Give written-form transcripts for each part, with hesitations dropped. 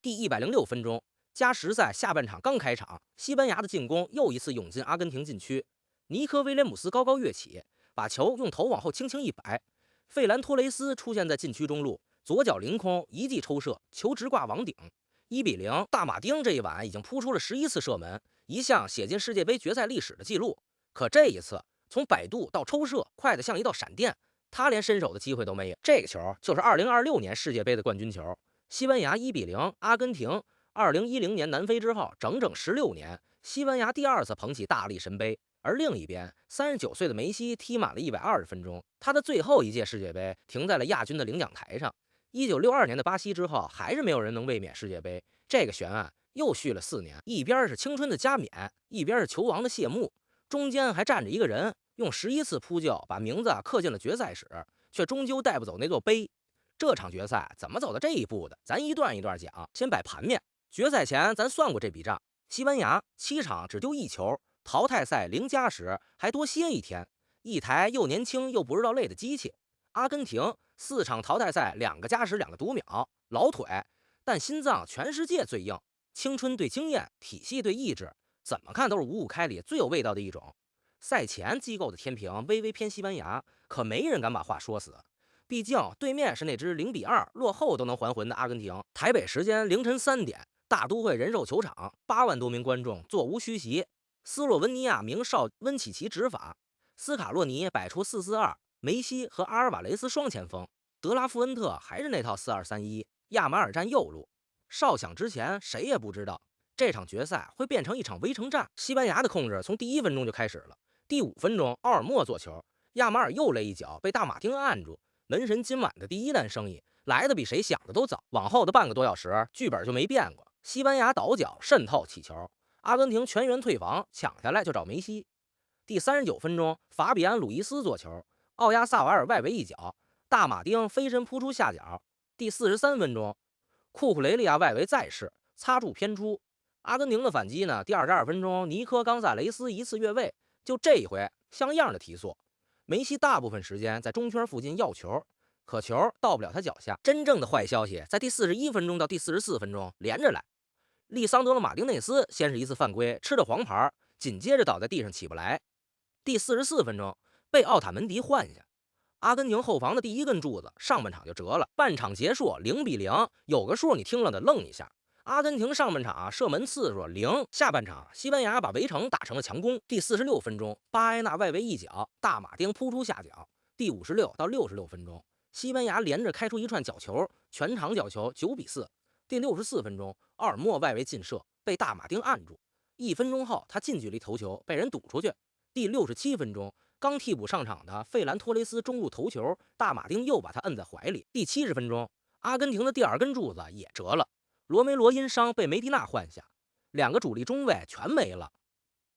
第106分鐘，加时赛下半场刚開場，西班牙的進攻又一次湧進阿根廷禁區，尼科威廉姆斯高高躍起，把球用頭往後輕輕一擺，費蘭托雷斯出現在禁區中路，左腳凌空一記抽射，球直掛網頂，1-0。大馬丁這一晚已經撲出了11次射門，一項寫進世界杯決賽歷史的記錄。可這一次，從擺渡到抽射，快得像一道閃電，他連伸手的機會都沒有。這個球就是2026年世界杯的冠軍球。西班牙1-0，阿根廷。2010年南非之後，整整16年，西班牙第2次捧起大力神杯。而另一邊，39歲的梅西踢滿了120分鐘，他的最後一屆世界杯停在了亞軍的領獎台上。1962年的巴西之後，還是沒有人能衛冕世界杯，這個懸案又續了4年。一邊是青春的加冕，一邊是球王的謝幕，中間還站着一個人，用11次撲救把名字刻進了決賽史，卻終究帶不走那座杯。這場決賽怎麼走到這一步的？咱一段一段講。先擺盤面，決賽前咱算過這筆賬，西班牙7場只丟1球，淘汰賽0加時還多歇1天，一台又年輕又不知道累的機器。阿根廷4場淘汰賽2個加時2個讀秒，老腿，但心臟全世界最硬。青春對經驗，體系對意志，怎麼看都是五五開裡最有味道的一種。賽前機構的天平微微偏西班牙，可沒人敢把話說死。畢竟對面是那支0-2落後都能還魂的阿根廷。台北時間凌晨3點，大都會人壽球場8萬多名觀眾座無虛席。斯洛文尼亞名少溫契奇執法，斯卡洛尼擺出4-4-2，梅西和阿爾瓦雷斯雙前鋒，德拉夫恩特還是那套4-2-3-1，亞馬爾站右路。哨響之前，誰也不知道這場決賽會變成一場圍城戰。西班牙的控制從第1分鐘就開始了。第5分鐘，奧爾莫做球，亞馬爾又勒一腳，被大馬丁按住。門神今晚的第1單生意來的比誰想的都早，往後的半個多小時，劇本就沒變過。西班牙倒腳滲透起球，阿根廷全員退防，搶下來就找梅西。第39分鐘，法比安·魯伊斯做球，奧亞薩瓦爾外圍一腳，大馬丁飛身撲出下角。第43分鐘，庫庫雷利亞外圍再試，擦柱偏出。阿根廷的反擊呢？第22分鐘，尼科·岡薩雷斯一次越位，就這一回像樣的提速。梅西大部分時間在中圈附近要球，可球到不了他脚下。真正的壞消息在第41分鐘到第44分鐘連着來。利桑德罗·馬丁內斯先是一次犯規，吃了黄牌，緊接着倒在地上起不來。第44分鐘被奧塔门迪換下，阿根廷后防的第1根柱子上半场就折了。半场結束0-0，有個數你聽了得愣一下。阿根廷上半場射門次數0，下半场西班牙把圍城打成了強攻。第46分鐘，巴埃纳外圍一腳，大馬丁撲出下角。第56到66分鐘，西班牙連着開出一串角球，全場角球9-4。第64分鐘，奧爾莫外圍勁射，被大馬丁按住。1分鐘後，他近距離頭球被人堵出去。第67分鐘，剛替補上場的費蘭托雷斯中路頭球，大馬丁又把他摁在懷裡。第70分鐘，阿根廷的第2根柱子也折了。羅梅羅因傷被梅迪納換下，2個主力中衛全沒了。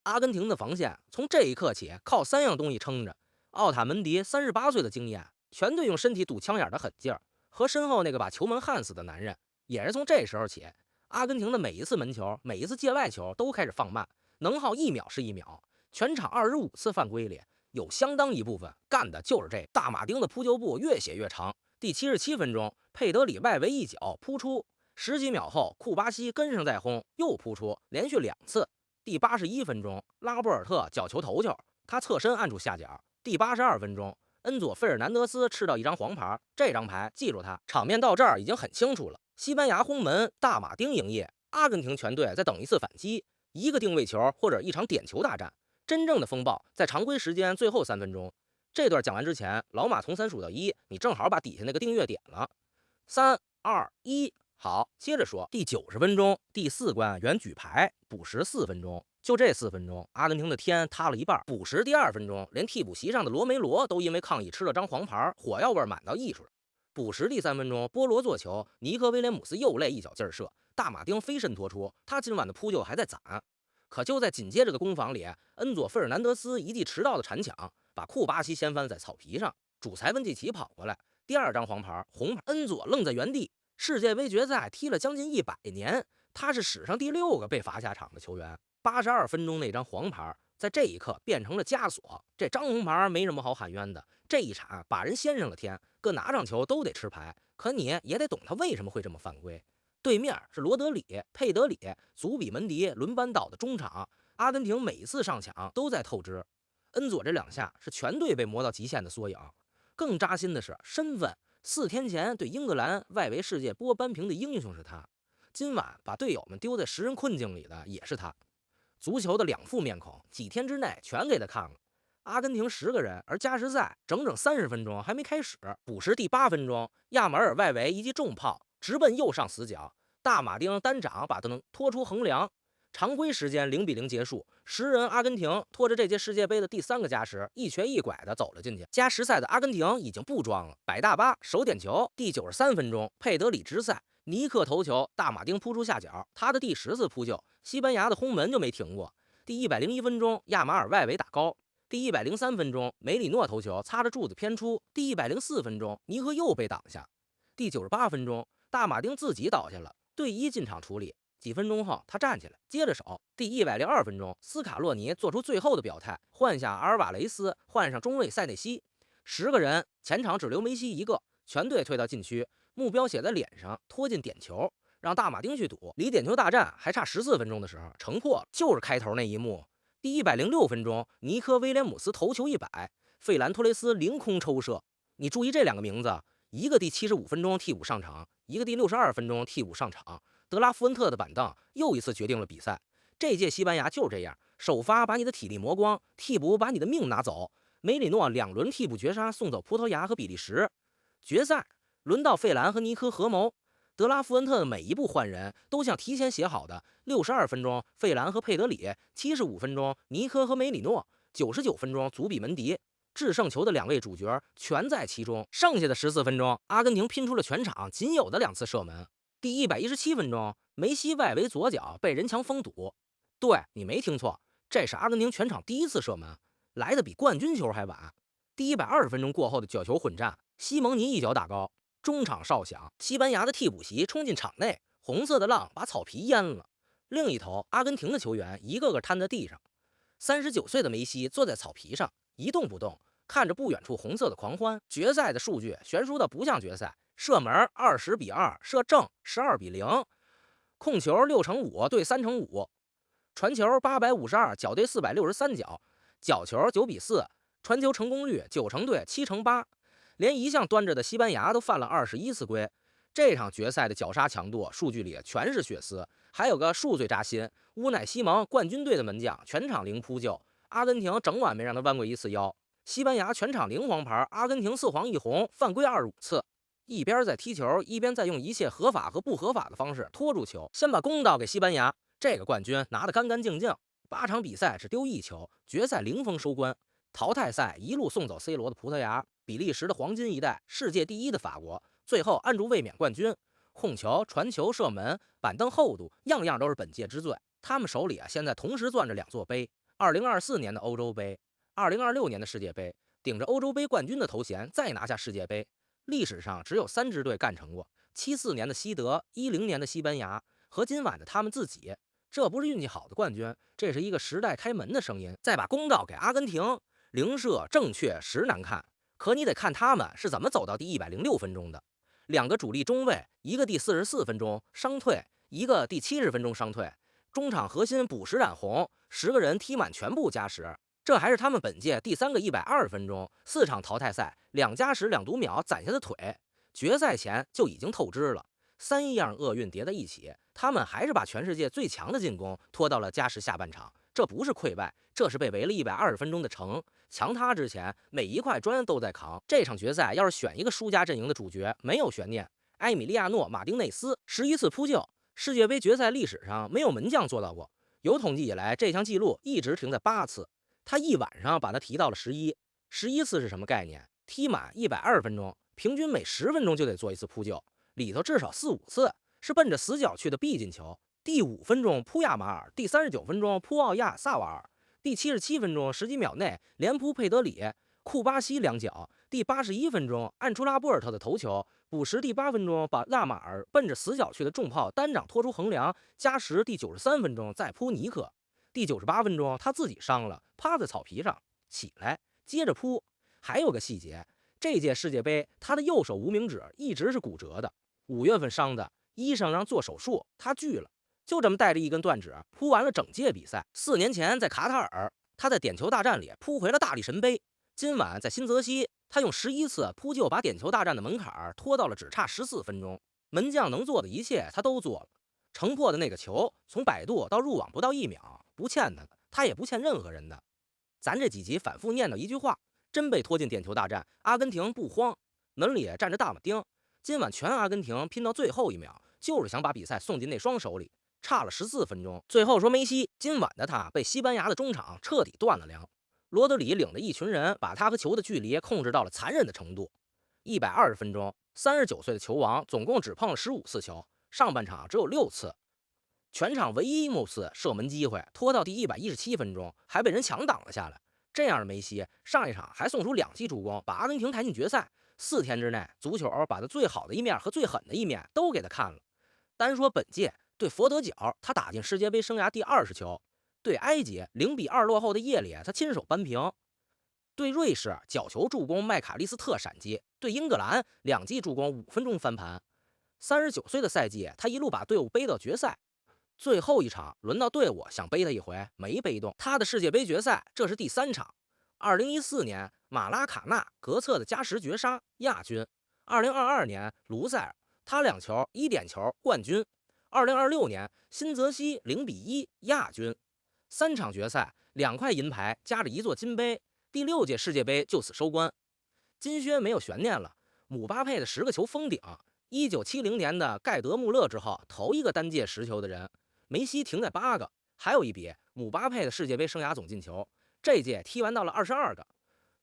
阿根廷的防線從這一刻起靠3樣東西撐着：奧塔門迪38歲的經驗，全隊用身體堵槍眼的狠勁兒，和身後那個把球門焊死的男人。也是從這時候起，阿根廷的每一次门球，每一次界外球都開始放慢，能耗1秒是1秒。全場25次犯規裡，有相當一部分幹的就是這。大馬丁的撲救步越寫越長。第77分鐘，佩德里外圍一腳撲出。10幾秒後，庫巴西跟上再轟，又撲出，連續2次。第81分鐘，拉波爾特角球頭球，他側身按住下角。第82分鐘，恩佐·費爾南德斯吃到一張黃牌，這張牌記住他。場面到這兒已經很清楚了，西班牙轟門，大馬丁營業，阿根廷全隊在等一次反擊，一個定位球或者一場點球大戰。真正的風暴在常規時間最後3分鐘。這段講完之前，老馬從3數到1，你正好把底下那個訂閱點了。3、2、1。好，接着說。第90分鐘，第4關原舉牌，補時4分鐘，就這4分鐘，阿根廷的天塌了一半。補時第2分鐘，連替補席上的羅梅羅都因為抗議吃了張黃牌，火藥味滿到溢出來。補時第3分鐘，波羅做球，尼科威廉姆斯又累一腳勁射，大馬丁飞身拖出，他今晚的撲救還在攢。可就在緊接着的攻防裡，恩佐·費爾南德斯一記遲到的鏟搶，把庫巴西掀翻在草皮上。主裁溫契奇跑過來，第2張黃牌，紅牌。恩佐愣在原地。世界杯決賽踢了將近100年，他是史上第6個被罰下場的球員。82分鐘那張黃牌，在這一刻變成了枷鎖。這張紅牌沒什麼好喊冤的，這一場把人掀上了天，各拿上球都得吃牌。可你也得懂他為什麼會這麼犯規。對面是羅德里、佩德里、祖比门迪轮班倒的中场，阿根廷每一次上抢都在透支。恩佐这2下是全队被磨到极限的缩影。更扎心的是身份，4天前对英格蘭外围世界波扳平的英雄是他，今晚把队友们丢在10人困境里的也是他。足球的2副面孔，几天之内全给他看了。阿根廷10个人，而加时赛整整30分鐘還沒開始，補時第8分鐘，亞馬爾外圍一記重炮直奔右上死角，大馬丁單掌把他能拖出橫梁。常規時間0-0結束，10人阿根廷拖着這屆世界杯的第3個加時，一瘸一拐的走了進去。加時賽的阿根廷已經不裝了，擺大巴守點球。第93分鐘，佩德里直塞，尼克頭球，大馬丁撲出下角，他的第10次撲救，西班牙的轟門就沒停過。第101分鐘，亞馬爾外圍打高。第103分鐘，梅里諾頭球擦着柱子偏出。第104分鐘，尼克又被擋下。第98分鐘，大馬丁自己倒下了，隊醫進場處理。幾分鐘後，他站起來接着守。第102分鐘，斯卡洛尼做出最後的表態，換下阿爾瓦雷斯，換上中衛塞內西。10個人，前場只留梅西一個，全隊退到禁區，目標寫在臉上，拖進點球，讓大馬丁去賭。離點球大戰還差14分鐘的時候，城破了，就是開頭那一幕。第106分鐘，尼科威廉姆斯頭球100，費蘭托雷斯凌空抽射。你注意這2個名字，一個第75分鐘替補上場，一個第62分鐘替補上場。德拉夫恩特的板凳又一次決定了比賽。這屆西班牙就是這樣，首發把你的體力磨光，替補把你的命拿走。梅里諾2輪替補絕殺送走葡萄牙和比利時。決賽輪到費蘭和尼科合謀，德拉夫恩特的每一步換人都像提前寫好的。62分鐘，費蘭和佩德里；75分鐘，尼科和梅里諾；99分鐘，祖比門迪。制勝球的2位主角全在其中。剩下的14分鐘，阿根廷拼出了全場僅有的2次射門。第117分鐘，梅西外圍左腳被人牆封堵。對，你沒聽錯，這是阿根廷全場第1次射門，來的比冠軍球還晚。第120分鐘過後的角球混戰，西蒙尼一腳打高，中場哨響，西班牙的替補席衝進場內，紅色的浪把草皮淹了。另一頭，阿根廷的球員一個個癱在地上。39歲的梅西坐在草皮上一動不動，看着不遠處紅色的狂歡。決賽的數據懸殊的不像決賽，射門20-2，射正12-0，控球6×5對3×5，傳球852角對463角，角球9-4，傳球成功率9成對7×8，連一向端着的西班牙都犯了21次規。這場決賽的絞殺強度數據裡全是血絲，還有個數最扎心，烏乃西蒙冠軍隊的門將全場0撲救，阿根廷整晚沒讓他彎過1次腰。西班牙全場0黃牌，阿根廷4黃1紅，犯規25次。一邊在踢球，一邊在用一切合法和不合法的方式拖住球，先把公道給西班牙，這個冠軍拿得乾乾淨淨。8場比賽只丟1球，決賽0封收官。淘汰賽一路送走 C 羅的葡萄牙，比利時的黃金一代，世界第1的法國，最後按住衛冕冠軍。控球、傳球、射門、板凳厚度，樣樣都是本屆之最。他們手裡現在同時攥着2座杯：2024年的歐洲杯，2026年的世界杯。頂着歐洲杯冠軍的頭銜，再拿下世界杯。歷史上只有3支隊幹成過：74年的西德，10年的西班牙和今晚的他們自己。這不是運氣好的冠軍，這是一個時代開門的聲音。再把公道給阿根廷，零射正確實難看，可你得看他們是怎麼走到第106分鐘的。2個主力中衛，一個第44分鐘傷退，一個第70分鐘傷退，中場核心補時染紅，10個人踢滿全部加時。這還是他們本屆第3個120分鐘，4場淘汰賽2加時2讀秒攢下的腿，決賽前就已經透支了。3樣厄運疊在一起，他們還是把全世界最強的進攻拖到了加時下半場。這不是潰敗，這是被圍了120分鐘的城。強他之前，每一塊磚都在扛。這場決賽要是選一個輸家陣營的主角，沒有懸念，埃米利亞諾·馬丁內斯11次撲救，世界杯決賽歷史上沒有門將做到過。有統計以來，這項記錄一直停在8次。他一晚上把他提到了11次是什麼概念？踢滿120分鐘，平均每10分鐘就得做1次撲救，裡頭至少4-5次是奔着死角去的必進球。第5分鐘撲亞馬爾，第39分鐘撲奧亞薩瓦爾，第77分鐘10幾秒內連撲佩德里、庫巴西2腳，第81分鐘安楚拉波爾特的頭球，補時第8分鐘把納馬爾奔着死角去的重炮單掌拖出橫梁，加時第93分鐘再撲尼克。第98分鐘，他自己傷了，趴在草皮上，起來接着撲。還有個細節，這屆世界杯他的右手無名指一直是骨折的，5月份傷的，醫生讓做手術，他拒了，就這麼帶着一根斷指撲完了整屆比賽。4年前在卡塔爾，他在點球大戰裡撲回了大力神杯。今晚在新澤西，他用11次扑救把点球大戰的门檻拖到了只差14分鐘。门將能做的一切他都做了。城破的那個球從摆渡到入网不到1秒，不欠他的，他也不欠任何人的。咱這幾集反复念叨一句話，真被拖进点球大戰，阿根廷不慌，门裡站着大马丁。今晚全阿根廷拼到最後1秒，就是想把比赛送进那双手里，差了14分鐘。最後说梅西，今晚的他被西班牙的中场徹底断了粮。罗德里領着一群人把他和球的距離控制到了殘忍的程度。120分鐘，39歲的球王總共只碰了15次球，上半场只有6次，全场唯一1次射门机会拖到第117分鐘，還被人强擋了下来。这样的梅西，上一场还送出2记助攻，把阿根廷抬进決賽。4天之內，足球把他最好的一面和最狠的一面都給他看了。單說本屆對佛得角，他打進世界杯生涯第20球；對埃及0-2落後的夜裡，他親手扳平；對瑞士角球助攻麥卡利斯特閃擊；對英格蘭2記助攻5分鐘翻盤。39歲的賽季，他一路把隊伍背到決賽。最後一場輪到隊伍想背他一回，沒背動。他的世界杯決賽這是第3場。2014年馬拉卡納格策的加時絕殺亞軍，2022年盧塞爾他2球1點球冠軍，2026年新澤西0-1亞軍。3場決賽2塊銀牌加着1座金杯，第6屆世界杯就此收官。金靴沒有懸念了，姆巴佩的10個球封頂，1970年的蓋德穆勒之後頭一個單屆10球的人。梅西停在8個，還有一筆姆巴佩的世界杯生涯總進球，這屆踢完到了22個，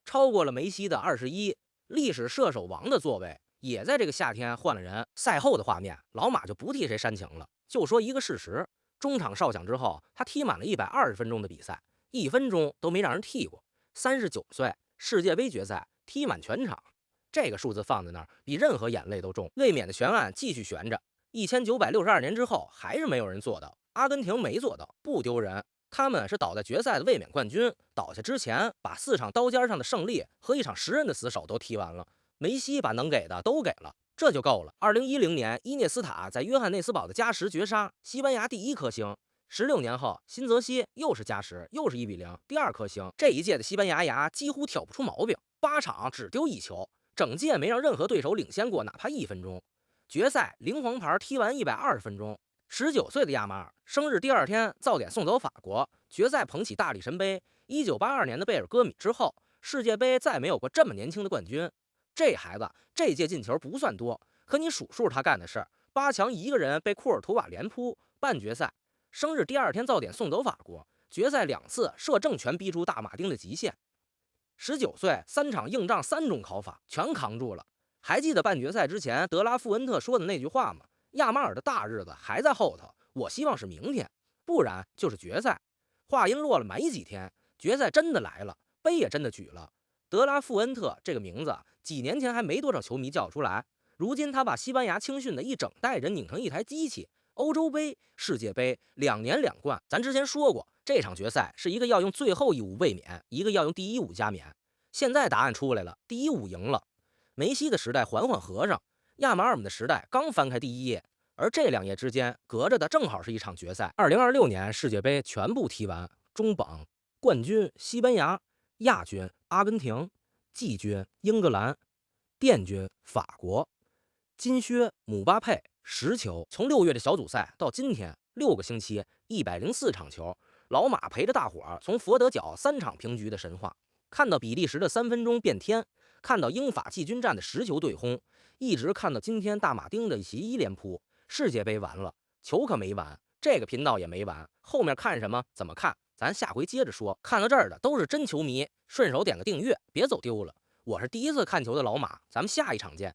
超過了梅西的21，歷史射手王的座位也在這個夏天換了人。賽後的畫面，老馬就不替誰煽情了，就說一個事實：中場哨響之後，他踢滿了120分鐘的比賽，1分鐘都沒讓人踢過。39歲，世界杯決賽踢滿全場，這個數字放在那兒，比任何眼淚都重。衛冕的懸案繼續懸着，1962年之後還是沒有人做到。阿根廷沒做到，不丟人。他們是倒在決賽的衛冕冠軍，倒下之前把4場刀尖上的勝利和1場10人的死守都踢完了。梅西把能給的都給了，這就夠了。2010年伊涅斯塔在約翰內斯堡的加時絕殺，西班牙第1顆星。16年後新澤西又是加時，又是1-0，第2顆星。這一屆的西班牙幾乎挑不出毛病，8場只丟1球，整屆沒讓任何對手領先過哪怕1分鐘。決賽0黃牌踢完120分鐘。19歲的亞馬爾生日第2天造點送走法國，決賽捧起大力神杯。1982年的貝爾戈米之後，世界杯再沒有過這麼年輕的冠軍。這孩子這屆進球不算多，可你數數他幹的事：8強1個人被庫爾圖瓦連撲，半決賽生日第2天造點送走法國，決賽2次射正全逼出大馬丁的極限。19歲3場硬仗3種考法全扛住了。還記得半決賽之前德拉富恩特說的那句話嗎？亞馬爾的大日子還在後頭，我希望是明天，不然就是決賽。話音落了沒幾天，決賽真的來了，杯也真的舉了。德拉富恩特這個名字幾年前還沒多少球迷叫出來，如今他把西班牙青訓的一整代人擰成一台機器。歐洲杯、世界杯2年2冠，咱之前說過，這場決賽是一個要用最後一舞衛冕，一個要用第一舞加冕。現在答案出來了，第一舞贏了。梅西的時代緩緩合上，亞馬爾們的時代剛翻開第1頁，而這2頁之間隔着的正好是一場決賽。2026年世界杯全部踢完，中榜冠軍西班牙，亞軍阿根廷，季軍英格蘭，殿軍法國，金靴姆巴佩10球。從6月的小組賽到今天6個星期104場球，老馬陪着大夥兒從佛得角3場平局的神話，看到比利時的3分鐘變天，看到英法季軍戰的10球對轟，一直看到今天大馬丁的1連撲。世界杯完了，球可沒完，這個頻道也沒完，後面看什麼怎麼看，咱下回接着說。看到這兒的都是真球迷，順手點個訂閱，別走丟了。我是第一次看球的老馬，咱們下一場見。